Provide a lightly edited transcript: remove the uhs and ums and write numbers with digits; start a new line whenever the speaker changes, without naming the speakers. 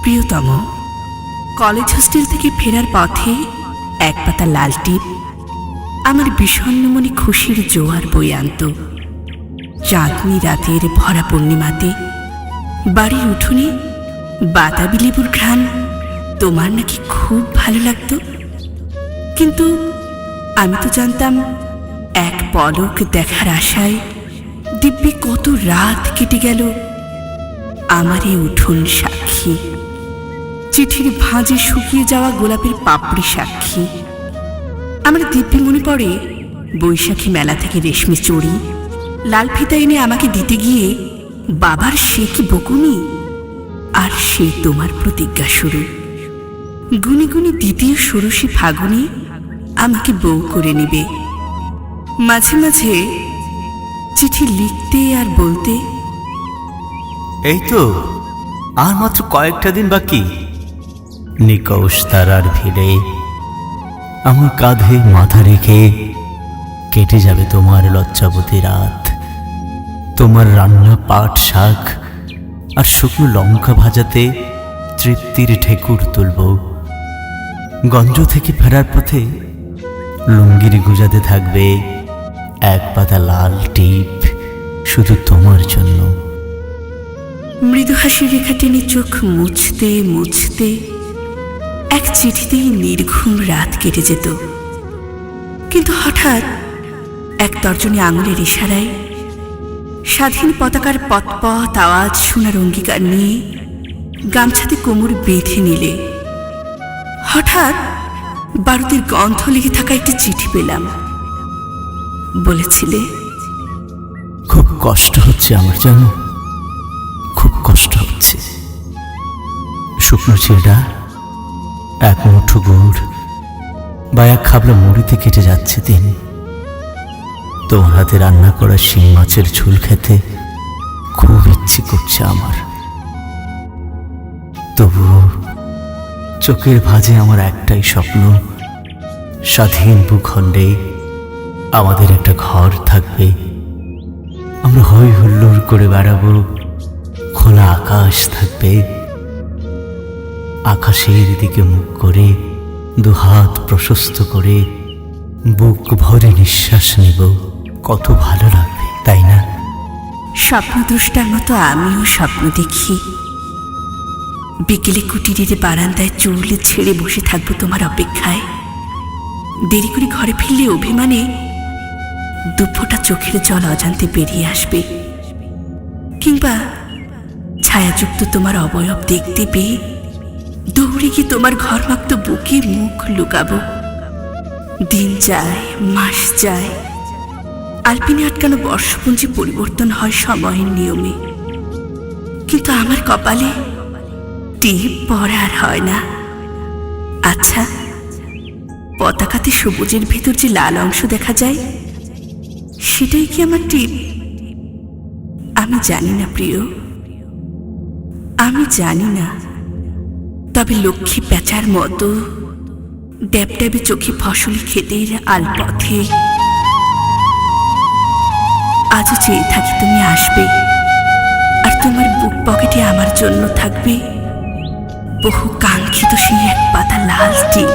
প্রিয়তম, college hostel থেকে ফেরার পথে এক পাতা লাল টিপ আমার বিষণ্ণ মনে খুশির জোয়ার বয়ে আনত। চাঁদনি রাতের ভরা পূর্ণিমাতে বাড়ির উঠোনে বাতাবি লেবুর ঘ্রাণ তোমার নাকি খুব ভালো লাগতো। কিন্তু আমি তো জানতাম এক পলক দেখার আশায় দিব্যি কত রাত কেটে গেল। আমার এই উঠোন সাক্ষী, চিঠির ভাঁজে শুকিয়ে যাওয়া গোলাপের পাপড়ি সাক্ষী। আমার দিব্যি মনে পড়ে বৈশাখী মেলা থেকে রেশমি চড়ি লাল ফিতা এনে আমাকে দিতে গিয়ে বাবার সে কি বকুনি, আর সেই তোমার প্রতিজ্ঞা শুরু। গুনি গুনি দ্বিতীয় ষোড়শী ফাগুনে আমাকে বউ করে নেবে। মাঝে মাঝে চিঠি লিখতে আর বলতে,
এই তো আর মাত্র কয়েকটা দিন বাকি। নিকষ তারার ভিড়ে আমার কাঁধে মাথা রেখে কেটে যাবে তোমার লজ্জাবতী রাত। তোমার রান্না পাট শাক আর শুকনো লঙ্কা ভাজাতে তৃপ্তির ঠেকুর তুলব। গঞ্জ থেকে ফেরার পথে লুঙ্গির গুজাতে থাকবে এক পাতা লাল টিপ শুধু তোমার জন্য।
মৃদু হাসির রেখা টেনে চোখ মুছতে মুছতে এক চিঠিতেই নির্ঘুম রাত কেটে যেত। কিন্তু হঠাৎ এক তর্জনী আঙুলের ইশারায় স্বাধীন পতাকার পতপত আওয়াজ শোনার অঙ্গীকার নিয়ে গামছাতে কোমর বেঁধে নিলে। হঠাৎ বারুদের গন্ধ লেগে থাকা একটি চিঠি পেলাম। বলেছিলে,
খুব কষ্ট হচ্ছে আমার, জানো, খুব কষ্ট হচ্ছে। শুকনো চিড়া, এক মুঠো গুড় বা এক খাবলা মুড়িতে কেটে যাচ্ছে দিন। তোমার হাতে রান্না করা শিং মাছের ঝোল খেতে খুব ইচ্ছে করছে আমার। তবুও চোখের ভাঁজে আমার একটাই স্বপ্ন, স্বাধীন ভূখণ্ডে আমাদের একটা ঘর থাকবে। আমরা হই হুল্লোড় করে বেড়াবো, খোলা আকাশ থাকবে। আকাশের দিকে মুখ করে দুহাত প্রশস্ত করে বুক ভরে নিঃশ্বাস নেব। কত ভালো লাগবে, তাই না?
স্বপ্নদ্রষ্টার মতো আমিও স্বপ্ন দেখি। বিকেলে কুটিরের বারান্দায় চুল ছেড়ে বসে থাকবো তোমার অপেক্ষায়। দেরি করে ঘরে ফিরলে অভিমানে দুফোঁটা চোখের জল অজান্তে বেরিয়ে আসবে। কিংবা ছায়াযুক্ত তোমার অবয়ব দেখতে পেয়ে দৌড়ে গিয়ে তোমার ঘরমাক্ত বুকে মুখ লুকাবো। দিন যায়, মাস যায়, আলপিনে আটকানো বর্ষপুঞ্জি পরিবর্তন হয় সময়ের নিয়মে। কিন্তু আমার কপালে টিপ পরার হয় না। আচ্ছা, পতাকাতে সবুজের ভেতর যে লাল অংশ দেখা যায়, সেটাই কি আমার টিপ? আমি জানি না প্রিয়, আমি জানি না। তবে লক্ষ্মী প্যাঁচার মতো ড্যাবড্যাবে চোখে ফসলি ক্ষেতের আলপথে আজও চেয়ে থাকি তুমি আসবে, আর তোমার বুক পকেটে আমার জন্য থাকবে বহু কাঙ্ক্ষিত সেই এক পাতা লাল টিপ।